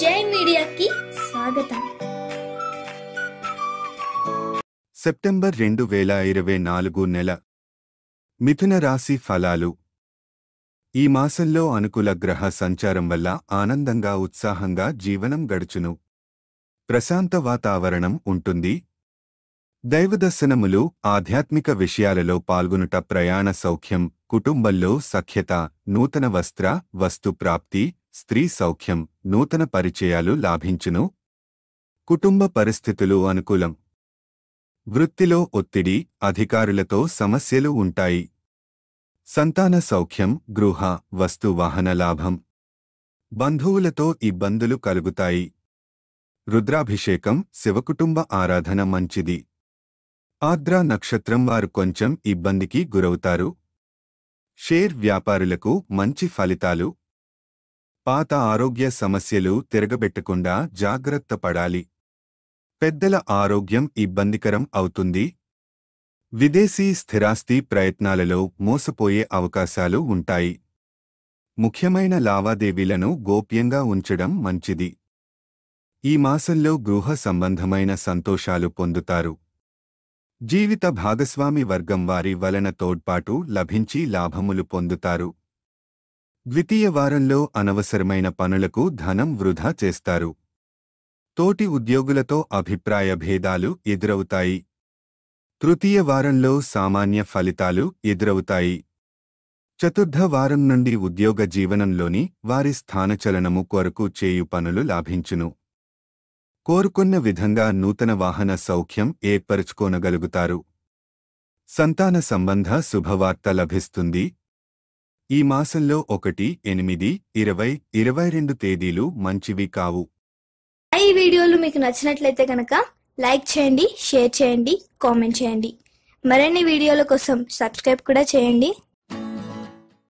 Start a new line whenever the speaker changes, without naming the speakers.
జై మీడియాకి స్వాగతం.
సెప్టెంబర్ 2024 నెల మిథున రాశి ఫలాలు. ఈ మాసంలో అనుకూల గ్రహ సంచారం వల్ల ఆనందంగా ఉత్సాహంగా జీవనం గడుచును. ప్రశాంత వాతావరణం ఉంటుంది. దైవదర్శనములు, ఆధ్యాత్మిక విషయాలలో పాల్గొనుట, ప్రయాణ సౌఖ్యం, కుటుంబంలో సఖ్యత, నూతన వస్తు ప్రాప్తి, స్త్రీ సౌఖ్యం, నూతన పరిచయాలు లాభించును. కుటుంబ పరిస్థితులు అనుకూలం. వృత్తిలో ఒత్తిడి, అధికారులతో సమస్యలు ఉంటాయి. సంతాన సౌఖ్యం, గృహ, వస్తు వాహన లాభం. బంధువులతో ఇబ్బందులు కలుగుతాయి. రుద్రాభిషేకం, శివకుటుంబ ఆరాధన మంచిది. ఆర్ద్ర నక్షత్రం వారు కొంచెం ఇబ్బందికి గురవుతారు. షేర్ వ్యాపారులకు మంచి ఫలితాలు. పాత ఆరోగ్య సమస్యలు తిరగబెట్టకుండా జాగ్రత్త పడాలి. పెద్దల ఆరోగ్యం ఇబ్బందికరం అవుతుంది. విదేశీ స్థిరాస్తి ప్రయత్నాలలో మోసపోయే అవకాశాలు ఉంటాయి. ముఖ్యమైన లావాదేవీలను గోప్యంగా ఉంచడం మంచిది. ఈ మాసంలో గృహ సంబంధమైన సంతోషాలు పొందుతారు. జీవిత భాగస్వామి వర్గం వారి వలన తోడ్పాటు లభించి లాభములు పొందుతారు. ద్వితీయ వారంలో అనవసరమైన పనులకు ధనం వృధా చేస్తారు. తోటి ఉద్యోగులతో అభిప్రాయ భేదాలు ఎదురవుతాయి. తృతీయ వారంలో సామాన్య ఫలితాలు ఎదురవుతాయి. చతుర్థ వారం నుండి ఉద్యోగ జీవనంలోని వారి స్థానచలనము కొరకు చేయు పనులు లాభించును. కోరుకున్న విధంగా నూతన వాహన సౌఖ్యం ఏర్పరచుకోనగలుగుతారు. సంతాన సంబంధ శుభవార్త లభిస్తుంది. ఈ మాసంలో 1, 8, 20, 22 తేదీలు మంచివి కావు.
ఈ వీడియోలు మీకు నచ్చినట్లయితే కనుక లైక్ చేయండి, షేర్ చేయండి, కామెంట్ చేయండి. మరిన్ని వీడియోల కోసం సబ్స్క్రైబ్ కూడా చేయండి.